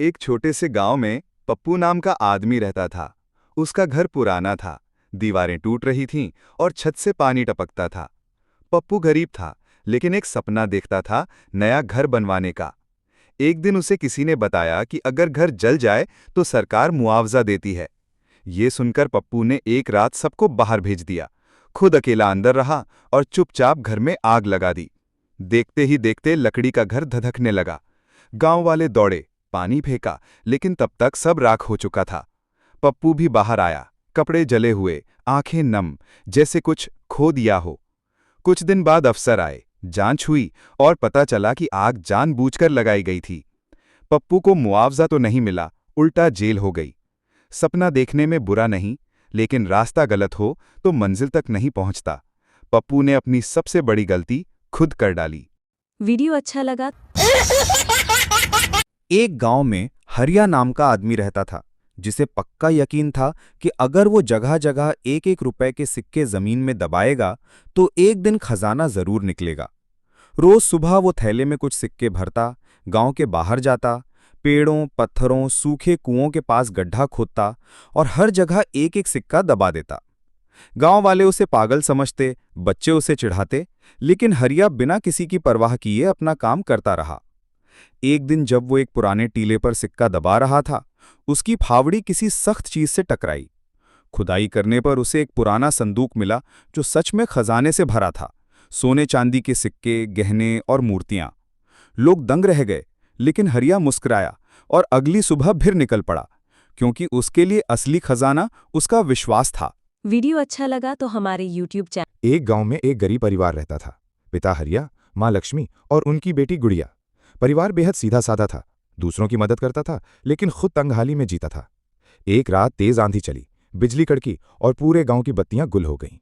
एक छोटे से गांव में पप्पू नाम का आदमी रहता था। उसका घर पुराना था, दीवारें टूट रही थीं और छत से पानी टपकता था। पप्पू गरीब था, लेकिन एक सपना देखता था, नया घर बनवाने का। एक दिन उसे किसी ने बताया कि अगर घर जल जाए तो सरकार मुआवजा देती है। ये सुनकर पप्पू ने एक रात सबको बाहर भेज दिया, खुद अकेला अंदर रहा और चुपचाप घर में आग लगा दी। देखते ही देखते लकड़ी का घर धधकने लगा। गांव वाले दौड़े, पानी फेंका, लेकिन तब तक सब राख हो चुका था। पप्पू भी बाहर आया, कपड़े जले हुए, आंखें नम, जैसे कुछ खो दिया हो। कुछ दिन बाद अफसर आए, जांच हुई और पता चला कि आग जानबूझकर लगाई गई थी। पप्पू को मुआवजा तो नहीं मिला, उल्टा जेल हो गई। सपना देखने में बुरा नहीं, लेकिन रास्ता गलत हो तो मंजिल तक नहीं पहुंचता। पप्पू ने अपनी सबसे बड़ी गलती खुद कर डाली। वीडियो अच्छा लगा। एक गांव में हरिया नाम का आदमी रहता था, जिसे पक्का यकीन था कि अगर वो जगह जगह एक एक रुपए के सिक्के जमीन में दबाएगा तो एक दिन खजाना जरूर निकलेगा। रोज सुबह वो थैले में कुछ सिक्के भरता, गांव के बाहर जाता, पेड़ों, पत्थरों, सूखे कुओं के पास गड्ढा खोदता और हर जगह एक एक सिक्का दबा देता। गांव वाले उसे पागल समझते, बच्चे उसे चिढ़ाते, लेकिन हरिया बिना किसी की परवाह किए अपना काम करता रहा। एक दिन जब वो एक पुराने टीले पर सिक्का दबा रहा था, उसकी फावड़ी किसी सख्त चीज से टकराई। खुदाई करने पर उसे एक पुराना संदूक मिला, जो सच में खजाने से भरा था। सोने चांदी के सिक्के, गहने और मूर्तियां। लोग दंग रह गए, लेकिन हरिया मुस्कुराया और अगली सुबह फिर निकल पड़ा, क्योंकि उसके लिए असली खजाना उसका विश्वास था। वीडियो अच्छा लगा तो हमारे YouTube चैनल एक गांव में एक गरीब परिवार रहता था। पिता हरिया, माँ लक्ष्मी और उनकी बेटी गुड़िया। परिवार बेहद सीधा साधा था, दूसरों की मदद करता था, लेकिन खुद तंगहाली में जीता था। एक रात तेज आंधी चली, बिजली कड़की और पूरे गांव की बत्तियां गुल हो गईं।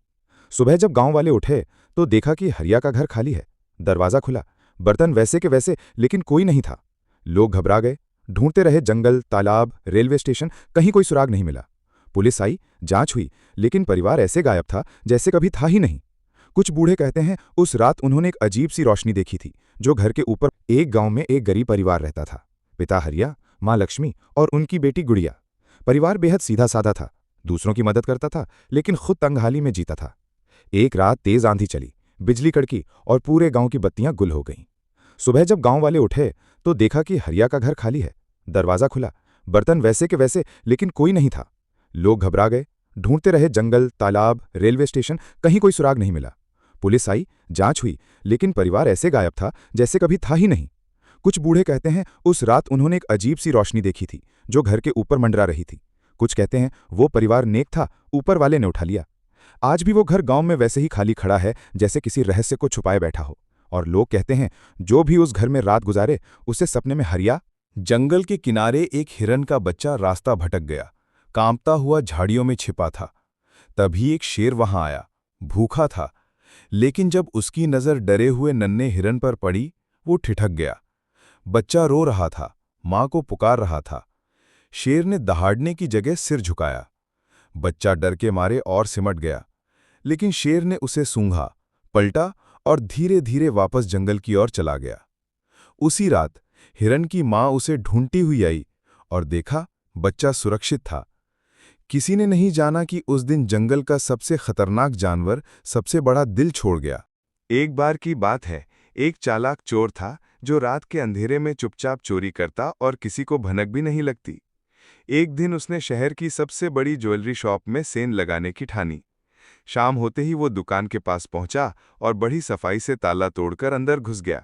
सुबह जब गांव वाले उठे तो देखा कि हरिया का घर खाली है। दरवाजा खुला, बर्तन वैसे के वैसे, लेकिन कोई नहीं था। लोग घबरा गए, ढूंढते रहे जंगल, तालाब, रेलवे स्टेशन, कहीं कोई सुराग नहीं मिला। पुलिस आई, जांच हुई, लेकिन परिवार ऐसे गायब था जैसे कभी था ही नहीं। कुछ बूढ़े कहते हैं उस रात उन्होंने एक अजीब सी रोशनी देखी थी, जो घर के ऊपर। एक गांव में एक गरीब परिवार रहता था। पिता हरिया, माँ लक्ष्मी और उनकी बेटी गुड़िया। परिवार बेहद सीधा साधा था, दूसरों की मदद करता था, लेकिन खुद तंगहाली में जीता था। एक रात तेज आंधी चली, बिजली कड़की और पूरे गांव की बत्तियां गुल हो गईं। सुबह जब गांव वाले उठे तो देखा कि हरिया का घर खाली है। दरवाजा खुला, बर्तन वैसे के वैसे, लेकिन कोई नहीं था। लोग घबरा गए, ढूंढते रहे जंगल, तालाब, रेलवे स्टेशन, कहीं कोई सुराग नहीं मिला। पुलिस आई, जांच हुई, लेकिन परिवार ऐसे गायब था जैसे कभी था ही नहीं। कुछ बूढ़े कहते हैं उस रात उन्होंने एक अजीब सी रोशनी देखी थी, जो घर के ऊपर मंडरा रही थी। कुछ कहते हैं वो परिवार नेक था, ऊपर वाले ने उठा लिया। आज भी वो घर गांव में वैसे ही खाली खड़ा है, जैसे किसी रहस्य को छुपाए बैठा हो। और लोग कहते हैं जो भी उस घर में रात गुजारे, उसे सपने में हरिया। जंगल के किनारे एक हिरन का बच्चा रास्ता भटक गया, कांपता हुआ झाड़ियों में छिपा था। तभी एक शेर वहां आया, भूखा था, लेकिन जब उसकी नजर डरे हुए नन्हे हिरन पर पड़ी, वो ठिठक गया। बच्चा रो रहा था, मां को पुकार रहा था। शेर ने दहाड़ने की जगह सिर झुकाया। बच्चा डर के मारे और सिमट गया, लेकिन शेर ने उसे सूंघा, पलटा और धीरे धीरे वापस जंगल की ओर चला गया। उसी रात हिरन की मां उसे ढूंढती हुई आई और देखा बच्चा सुरक्षित था। किसी ने नहीं जाना कि उस दिन जंगल का सबसे खतरनाक जानवर सबसे बड़ा दिल छोड़ गया। एक बार की बात है, एक चालाक चोर था जो रात के अंधेरे में चुपचाप चोरी करता और किसी को भनक भी नहीं लगती। एक दिन उसने शहर की सबसे बड़ी ज्वेलरी शॉप में सेंध लगाने की ठानी। शाम होते ही वो दुकान के पास पहुंचा और बड़ी सफाई से ताला तोड़कर अंदर घुस गया।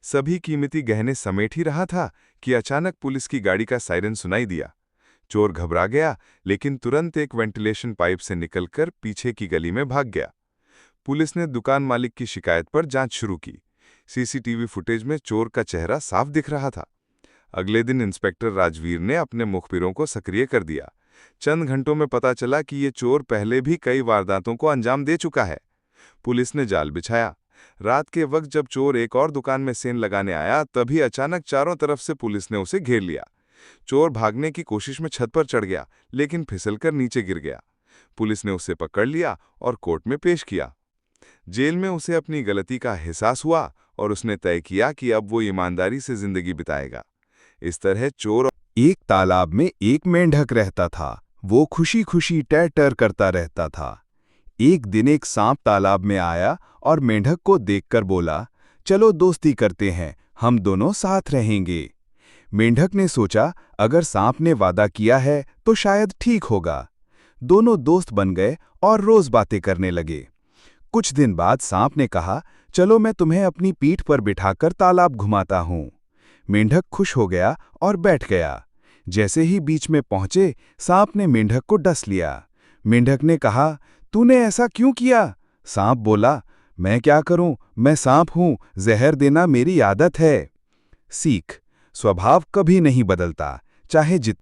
सभी कीमती गहने समेट ही रहा था कि अचानक पुलिस की गाड़ी का सायरन सुनाई दिया। चोर घबरा गया, लेकिन तुरंत एक वेंटिलेशन पाइप से निकलकर पीछे की गली में भाग गया। पुलिस ने दुकान मालिक की शिकायत पर जांच शुरू की। सीसीटीवी फुटेज में चोर का चेहरा साफ दिख रहा था। अगले दिन इंस्पेक्टर राजवीर ने अपने मुखबिरों को सक्रिय कर दिया। चंद घंटों में पता चला कि ये चोर पहले भी कई वारदातों को अंजाम दे चुका है। पुलिस ने जाल बिछाया। रात के वक्त जब चोर एक और दुकान में सेंध लगाने आया, तभी अचानक चारों तरफ से पुलिस ने उसे घेर लिया। चोर भागने की कोशिश में छत पर चढ़ गया, लेकिन फिसलकर नीचे गिर गया। पुलिस ने उसे पकड़ लिया और कोर्ट में पेश किया। जेल में उसे अपनी गलती का एहसास हुआ और उसने तय किया कि अब वो ईमानदारी से जिंदगी बिताएगा। इस तरह चोर एक तालाब में एक मेंढक रहता था। वो खुशी खुशी टैर करता रहता था। एक दिन एक सांप तालाब में आया और मेंढक को देखकर बोला, चलो दोस्ती करते हैं, हम दोनों साथ रहेंगे। मेंढक ने सोचा, अगर सांप ने वादा किया है तो शायद ठीक होगा। दोनों दोस्त बन गए और रोज बातें करने लगे। कुछ दिन बाद सांप ने कहा, चलो मैं तुम्हें अपनी पीठ पर बिठाकर तालाब घुमाता हूं। मेंढक खुश हो गया और बैठ गया। जैसे ही बीच में पहुंचे, सांप ने मेंढक को डस लिया। मेंढक ने कहा, तूने ऐसा क्यों किया? सांप बोला, मैं क्या करूं, मैं सांप हूं, जहर देना मेरी आदत है। सीख: स्वभाव कभी नहीं बदलता, चाहे जितना